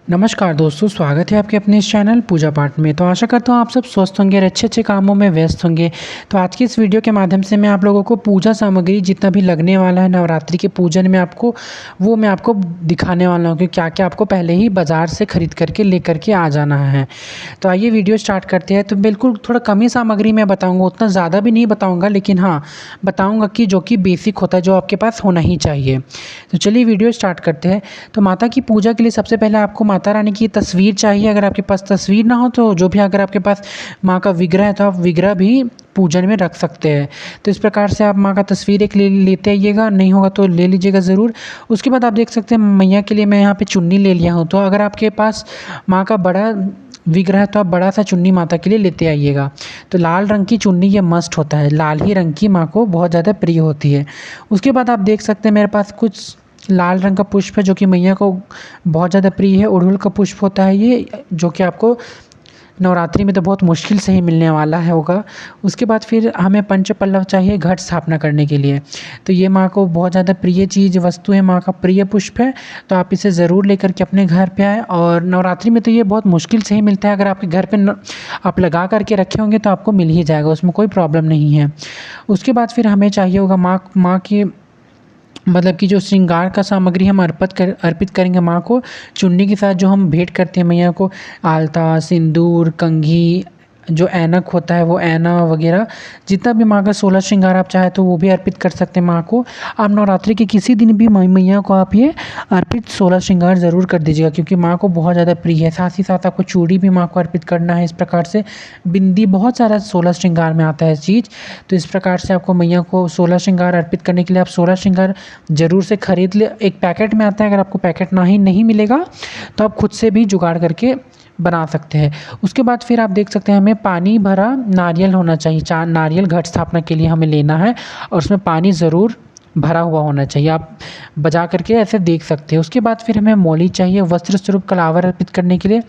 नमस्कार दोस्तों, स्वागत है आपके अपने इस चैनल पूजा पाठ में। तो आशा करता हूँ आप सब स्वस्थ होंगे और अच्छे-अच्छे कामों में व्यस्त होंगे। तो आज की इस वीडियो के माध्यम से मैं आप लोगों को पूजा सामग्री जितना भी लगने वाला है नवरात्रि के पूजन में मैं आपको दिखाने वाला हूँ कि क्या-क्या आपको पहले ही बाज़ार से खरीद करके लेकर के आ जाना है। तो आइए वीडियो स्टार्ट करते हैं। तो बिल्कुल थोड़ा कम ही सामग्री मैं बताऊँगा, उतना ज़्यादा भी नहीं बताऊँगा, लेकिन हाँ, बताऊँगा कि जो कि बेसिक होता है, जो आपके पास होना ही चाहिए। तो चलिए वीडियो स्टार्ट करते हैं। तो माता की पूजा के लिए सबसे पहले आपको माता रानी की तस्वीर चाहिए। अगर आपके पास तस्वीर ना हो तो जो भी अगर आपके पास माँ का विग्रह है तो आप विग्रह भी पूजन में रख सकते हैं। तो इस प्रकार से आप माँ का तस्वीर एक लेते आइएगा, नहीं होगा तो ले लीजिएगा ज़रूर। उसके बाद आप देख सकते हैं मैया के लिए मैं यहाँ पे चुन्नी ले लिया हूँ। तो अगर आपके पास माँ का बड़ा विग्रह है तो आप बड़ा सा चुन्नी माता के लिए लेते आइएगा। तो लाल रंग की चुन्नी ये मस्ट होता है, लाल ही रंग की माँ को बहुत ज़्यादा प्रिय होती है। उसके बाद आप देख सकते हैं मेरे पास कुछ लाल रंग का पुष्प है जो कि मैया को बहुत ज़्यादा प्रिय है। अड़हुल का पुष्प होता है ये, जो कि आपको नवरात्रि में तो बहुत मुश्किल से ही मिलने वाला है होगा। उसके बाद फिर हमें पंच पल्लव चाहिए घट स्थापना करने के लिए। तो ये माँ को बहुत ज़्यादा प्रिय चीज़ वस्तु है, माँ का प्रिय पुष्प है। तो आप इसे ज़रूर लेकर के अपने घर पे आएँ। और नवरात्रि में तो ये बहुत मुश्किल से ही मिलता है। अगर आपके घर पे आप लगा करके रखे होंगे तो आपको मिल ही जाएगा, उसमें कोई प्रॉब्लम नहीं है। उसके बाद फिर हमें चाहिए होगा माँ की मतलब कि जो श्रृंगार का सामग्री हम अर्पित करेंगे माँ को, चुन्नी के साथ जो हम भेंट करते हैं मैया को, आलता, सिंदूर, कंघी, जो ऐनक होता है वो ऐना वगैरह, जितना भी माँ का 16 श्रृंगार आप चाहे तो वो भी अर्पित कर सकते हैं माँ को। आप नवरात्रि के किसी दिन भी मैया को आप ये अर्पित 16 श्रृंगार ज़रूर कर दीजिएगा, क्योंकि माँ को बहुत ज़्यादा प्रिय है। साथ ही साथ आपको चूड़ी भी माँ को अर्पित करना है। इस प्रकार से बिंदी, बहुत सारा 16 श्रृंगार में आता है चीज़। तो इस प्रकार से आपको मैया को 16 श्रृंगार अर्पित करने के लिए आप 16 श्रृंगार ज़रूर से खरीद ले। एक पैकेट में आता है, अगर आपको पैकेट नहीं मिलेगा तो आप खुद से भी जुगाड़ करके बना सकते हैं। उसके बाद फिर आप देख सकते हैं हमें पानी भरा नारियल होना चाहिए। 4 नारियल घट स्थापना के लिए हमें लेना है और उसमें पानी ज़रूर भरा हुआ होना चाहिए। आप बजा करके ऐसे देख सकते हैं। उसके बाद फिर हमें मौली चाहिए वस्त्र स्वरूप कलावर अर्पित करने के लिए।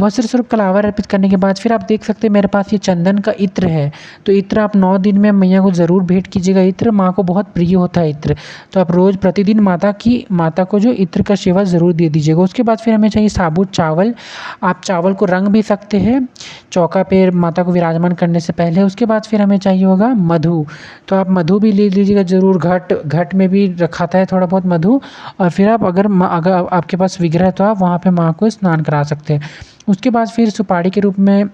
वस्त्र स्वरूप कलावर अर्पित करने के बाद फिर आप देख सकते हैं मेरे पास ये चंदन का इत्र है। तो इत्र आप 9 दिन में मैया को ज़रूर भेंट कीजिएगा। इत्र माँ को बहुत प्रिय होता है इत्र। तो आप रोज़ प्रतिदिन माता को जो इत्र का सेवा ज़रूर दे दीजिएगा। उसके बाद फिर हमें चाहिए साबुत चावल। आप चावल को रंग भी सकते हैं चौका पे माता को विराजमान करने से पहले। उसके बाद फिर हमें चाहिए होगा मधु। तो आप मधु भी ले लीजिएगा ज़रूर। घट में भी रखाता है थोड़ा बहुत मधु। और फिर आप अगर आपके पास विग्रह है तो आप वहाँ पे माँ को स्नान करा सकते हैं। उसके बाद फिर सुपारी के रूप में,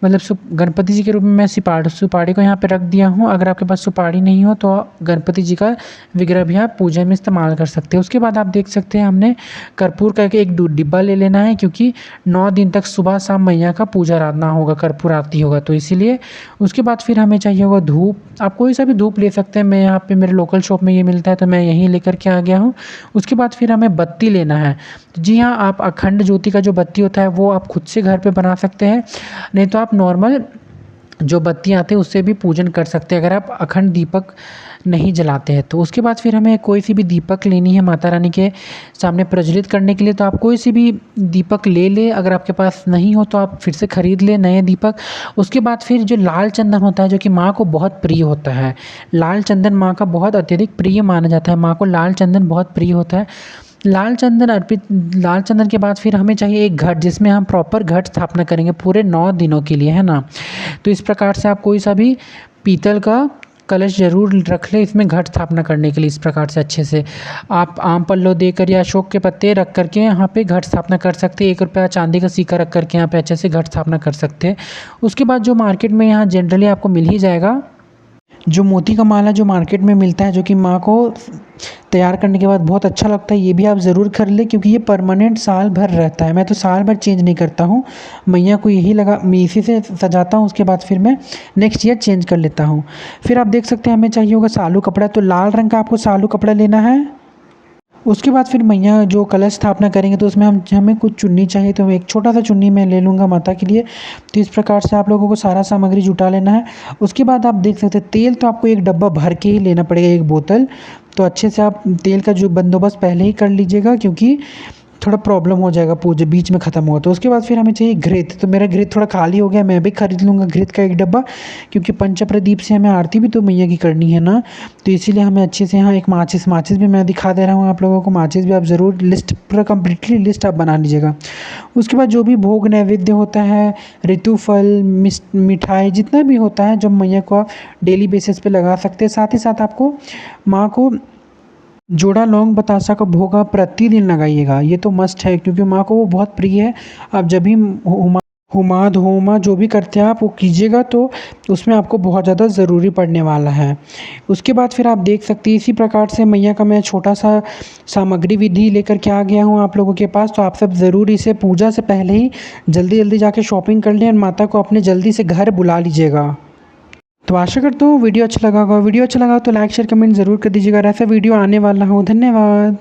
मतलब गणपति जी के रूप में मैं सुपारी को यहाँ पे रख दिया हूँ। अगर आपके पास सुपारी नहीं हो तो गणपति जी का विग्रह भी आप पूजा में इस्तेमाल कर सकते हैं। उसके बाद आप देख सकते हैं हमने कर्पूर का एक डिब्बा ले लेना है, क्योंकि 9 दिन तक सुबह शाम मैया का पूजा आराधना होगा, कर्पूर आरती होगा, तो इसीलिए। उसके बाद फिर हमें चाहिए होगा धूप। आप कोई सा भी धूप ले सकते हैं, मैं यहाँ पे मेरे लोकल शॉप में ये मिलता है तो मैं यहीं लेकर के आ गया हूँ। उसके बाद फिर हमें बत्ती लेना है। जी हाँ, आप अखंड ज्योति का जो बत्ती होता है वो आप खुद से घर पे बना सकते हैं, नहीं तो आप नॉर्मल जो बत्ती आते हैं उससे भी पूजन कर सकते हैं, अगर आप अखंड दीपक नहीं जलाते हैं तो। उसके बाद फिर हमें कोई सी भी दीपक लेनी है माता रानी के सामने प्रज्वलित करने के लिए। तो आप कोई सी भी दीपक ले लें, अगर आपके पास नहीं हो तो आप फिर से खरीद लें नए दीपक। उसके बाद फिर जो लाल चंदन होता है जो कि माँ को बहुत प्रिय होता है, लाल चंदन माँ का बहुत अत्यधिक प्रिय माना जाता है। माँ को लाल चंदन बहुत प्रिय होता है। लाल चंदन के बाद फिर हमें चाहिए एक घट, जिसमें हम प्रॉपर घट स्थापना करेंगे पूरे 9 दिनों के लिए, है ना। तो इस प्रकार से आप कोई सा भी पीतल का कलश ज़रूर रख लें इसमें घट स्थापना करने के लिए। इस प्रकार से अच्छे से आप आम पल्लव देकर या अशोक के पत्ते रख करके यहाँ पे घट स्थापना कर सकते हैं। 1 रुपया चांदी का सिक्का रख करके यहाँ पे अच्छे से घट स्थापना कर सकते हैं। उसके बाद जो मार्केट में यहाँ जनरली आपको मिल ही जाएगा, जो मोती का माला जो मार्केट में मिलता है, जो कि माँ को तैयार करने के बाद बहुत अच्छा लगता है, ये भी आप ज़रूर खरीद लें, क्योंकि ये परमानेंट साल भर रहता है। मैं तो साल भर चेंज नहीं करता हूँ, मैया को यही मैं इसी से सजाता हूँ। उसके बाद फिर मैं नेक्स्ट ईयर चेंज कर लेता हूँ। फिर आप देख सकते हैं हमें चाहिए होगा सालू कपड़ा। तो लाल रंग का आपको सालू कपड़ा लेना है। उसके बाद फिर मैया जो कलश स्थापना करेंगे तो उसमें हमें कुछ चुन्नी चाहिए, तो एक छोटा सा चुन्नी मैं ले लूँगा माता के लिए। तो इस प्रकार से आप लोगों को सारा सामग्री जुटा लेना है। उसके बाद आप देख सकते हैं तेल तो आपको एक डब्बा भर के ही लेना पड़ेगा, एक बोतल। तो अच्छे से आप तेल का जो बंदोबस्त पहले ही कर लीजिएगा, क्योंकि थोड़ा प्रॉब्लम हो जाएगा, पूजा बीच में ख़त्म हुआ। तो उसके बाद फिर हमें चाहिए घृत। तो मेरा घृत थोड़ा खाली हो गया, मैं भी खरीद लूँगा घृत का 1 डब्बा, क्योंकि पंच प्रदीप से हमें आरती भी तो मैया की करनी है ना। तो इसीलिए हमें अच्छे से यहाँ एक माचिस भी मैं दिखा दे रहा हूँ आप लोगों को। माचिस भी आप ज़रूर लिस्ट पूरा कम्प्लीटली लिस्ट आप बना लीजिएगा। उसके बाद जो भी भोग नैवेद्य होता है, ऋतु फल, मिठाई जितना भी होता है, जो मैया को आप डेली बेसिस पे लगा सकते हैं। साथ ही साथ आपको माँ को जोड़ा लौंग बतासा का भोग आप प्रतिदिन लगाइएगा, ये तो मस्ट है, क्योंकि माँ को वो बहुत प्रिय है। आप जब भी हुमाद होमा जो भी करते हैं आप वो कीजिएगा, तो उसमें आपको बहुत ज़्यादा ज़रूरी पड़ने वाला है। उसके बाद फिर आप देख सकते हैं इसी प्रकार से मैया का मैं छोटा सा सामग्री विधि लेकर के आ गया हूँ आप लोगों के पास। तो आप सब ज़रूर इसे पूजा से पहले ही जल्दी जल्दी जाके शॉपिंग कर लें और माता को अपने जल्दी से घर बुला लीजिएगा। तो आशा करता हूँ वीडियो अच्छा लगा होगा। वीडियो अच्छा लगा तो लाइक शेयर कमेंट ज़रूर कर दीजिएगा। ऐसा वीडियो आने वाला हो। धन्यवाद।